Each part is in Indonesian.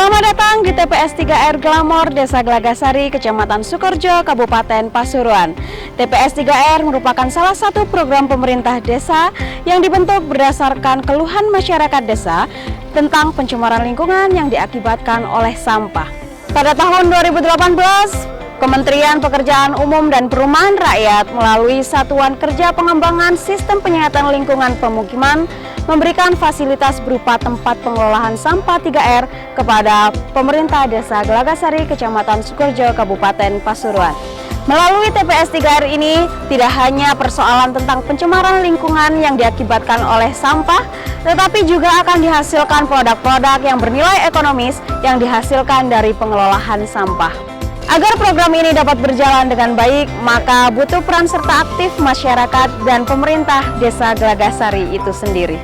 Selamat datang di TPS 3R Glamor, Desa Gelagasari, Kecamatan Sukorejo, Kabupaten Pasuruan. TPS 3R merupakan salah satu program pemerintah desa yang dibentuk berdasarkan keluhan masyarakat desa tentang pencemaran lingkungan yang diakibatkan oleh sampah. Pada tahun 2018, Kementerian Pekerjaan Umum dan Perumahan Rakyat melalui Satuan Kerja Pengembangan Sistem Penyihatan Lingkungan Pemukiman memberikan fasilitas berupa tempat pengelolaan sampah 3R kepada pemerintah Desa Gelagasari, Kecamatan Sukorejo, Kabupaten Pasuruan. Melalui TPS 3R ini tidak hanya persoalan tentang pencemaran lingkungan yang diakibatkan oleh sampah, tetapi juga akan dihasilkan produk-produk yang bernilai ekonomis yang dihasilkan dari pengelolaan sampah. Agar program ini dapat berjalan dengan baik, maka butuh peran serta aktif masyarakat dan pemerintah Desa Gelagasari itu sendiri.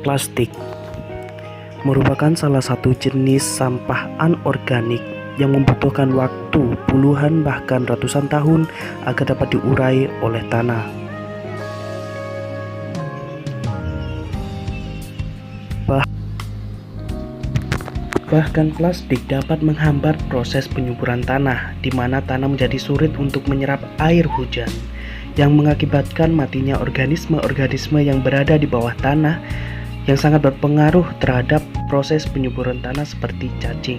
Plastik merupakan salah satu jenis sampah anorganik yang membutuhkan waktu puluhan bahkan ratusan tahun agar dapat diurai oleh tanah. Bahkan plastik dapat menghambat proses penyuburan tanah, di mana tanah menjadi sulit untuk menyerap air hujan, yang mengakibatkan matinya organisme-organisme yang berada di bawah tanah yang sangat berpengaruh terhadap proses penyuburan tanah seperti cacing.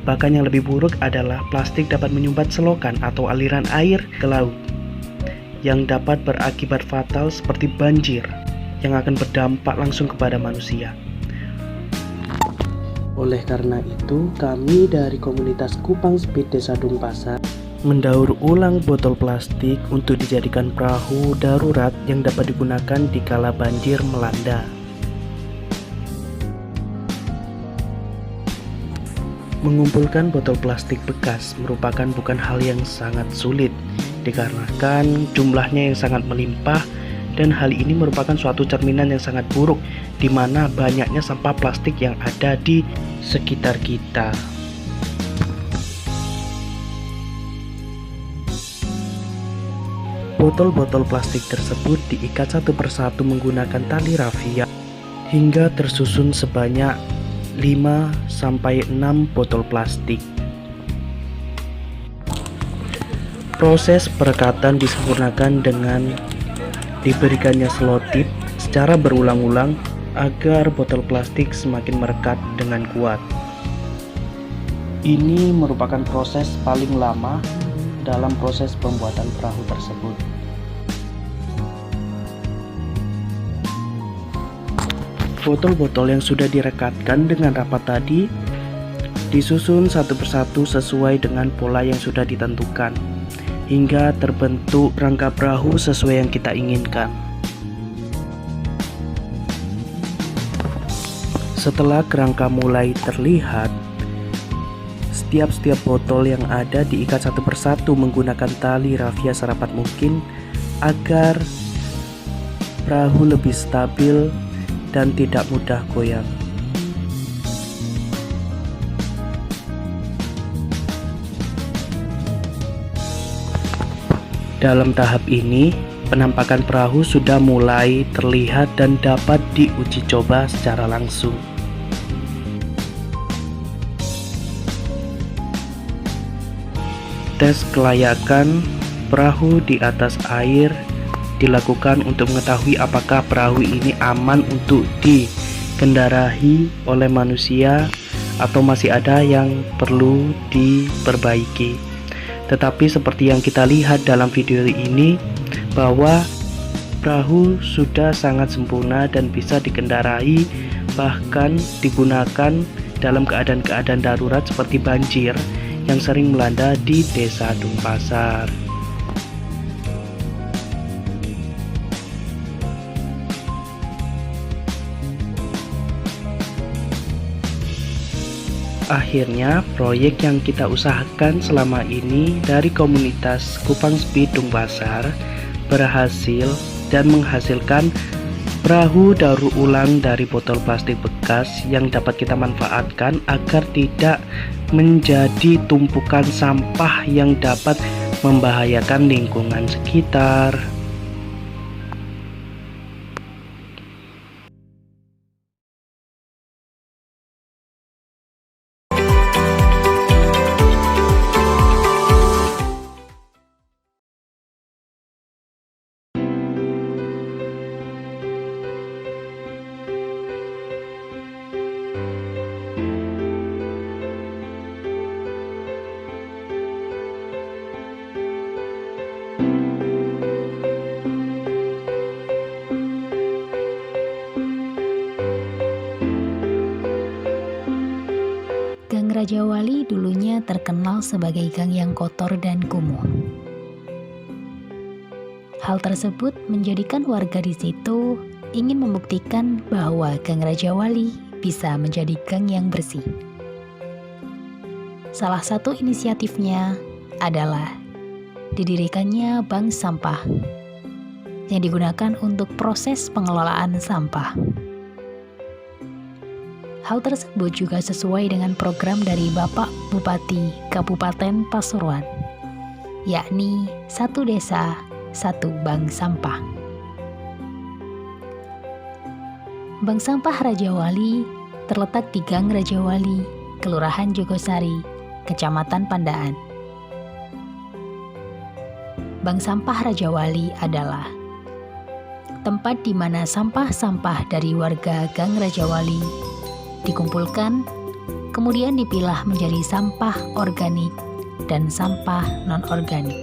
Bahkan yang lebih buruk adalah plastik dapat menyumbat selokan atau aliran air ke laut yang dapat berakibat fatal seperti banjir yang akan berdampak langsung kepada manusia. Oleh karena itu, kami dari komunitas Kupang Speed Desa Dungpasar mendaur ulang botol plastik untuk dijadikan perahu darurat yang dapat digunakan di kala banjir melanda. Mengumpulkan botol plastik bekas merupakan bukan hal yang sangat sulit, dikarenakan jumlahnya yang sangat melimpah dan hal ini merupakan suatu cerminan yang sangat buruk di mana banyaknya sampah plastik yang ada di sekitar kita. Botol-botol plastik tersebut diikat satu persatu menggunakan tali rafia hingga tersusun sebanyak 5-6 botol plastik. Proses perekatan disempurnakan dengan diberikannya selotip secara berulang-ulang agar botol plastik semakin merekat dengan kuat. Ini merupakan proses paling lama dalam proses pembuatan perahu tersebut. Botol-botol yang sudah direkatkan dengan rapat tadi disusun satu persatu sesuai dengan pola yang sudah ditentukan hingga terbentuk rangka perahu sesuai yang kita inginkan. Setelah kerangka mulai terlihat, setiap botol yang ada diikat satu persatu menggunakan tali rafia serapat mungkin agar perahu lebih stabil dan tidak mudah goyang. Dalam tahap ini, penampakan perahu sudah mulai terlihat dan dapat diuji coba secara langsung. Tes kelayakan perahu di atas air dilakukan untuk mengetahui apakah perahu ini aman untuk dikendarai oleh manusia atau masih ada yang perlu diperbaiki. Tetapi seperti yang kita lihat dalam video ini bahwa perahu sudah sangat sempurna dan bisa dikendarai, bahkan digunakan dalam keadaan-keadaan darurat seperti banjir yang sering melanda di Desa Dungpasar. Akhirnya, proyek yang kita usahakan selama ini dari komunitas Kupang Speed Dungpasar berhasil dan menghasilkan perahu daur ulang dari botol plastik bekas yang dapat kita manfaatkan agar tidak menjadi tumpukan sampah yang dapat membahayakan lingkungan sekitar. Gang Rajawali dulunya terkenal sebagai gang yang kotor dan kumuh. Hal tersebut menjadikan warga di situ ingin membuktikan bahwa Gang Rajawali bisa menjadi gang yang bersih. Salah satu inisiatifnya adalah didirikannya bank sampah yang digunakan untuk proses pengelolaan sampah. Hal tersebut juga sesuai dengan program dari Bapak Bupati Kabupaten Pasuruan, yakni 1 desa, 1 bank sampah. Bank sampah Rajawali terletak di Gang Rajawali, Kelurahan Jogosari, Kecamatan Pandaan. Bank sampah Rajawali adalah tempat di mana sampah-sampah dari warga Gang Rajawali dikumpulkan, kemudian dipilah menjadi sampah organik dan sampah non-organik.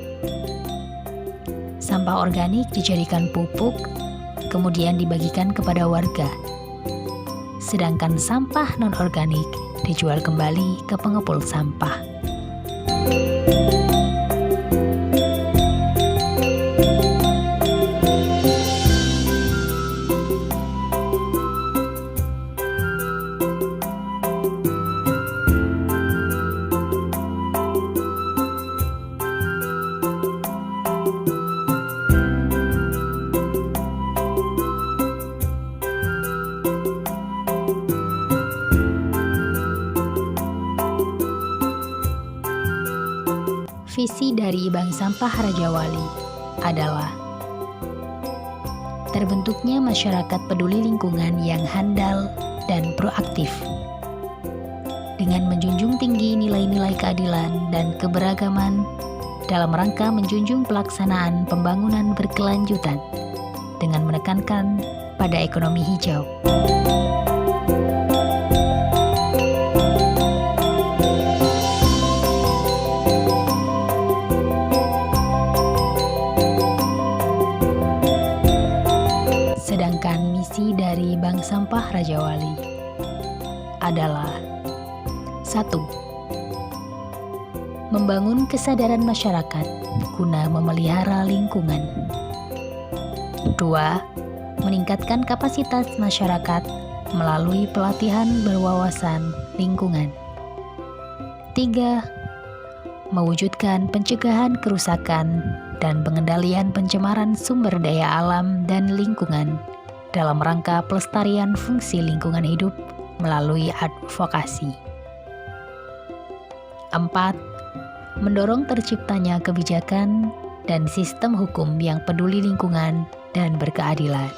Sampah organik dijadikan pupuk, kemudian dibagikan kepada warga. Sedangkan sampah non-organik dijual kembali ke pengepul sampah. Visi dari Bank Sampah Rajawali adalah terbentuknya masyarakat peduli lingkungan yang handal dan proaktif dengan menjunjung tinggi nilai-nilai keadilan dan keberagaman dalam rangka menjunjung pelaksanaan pembangunan berkelanjutan dengan menekankan pada ekonomi hijau. Sedangkan misi dari Bank Sampah Rajawali adalah 1. Membangun kesadaran masyarakat guna memelihara lingkungan. 2. Meningkatkan kapasitas masyarakat melalui pelatihan berwawasan lingkungan. 3. Mewujudkan pencegahan kerusakan dan pengendalian pencemaran sumber daya alam dan lingkungan dalam rangka pelestarian fungsi lingkungan hidup melalui advokasi. 4. Mendorong terciptanya kebijakan dan sistem hukum yang peduli lingkungan dan berkeadilan.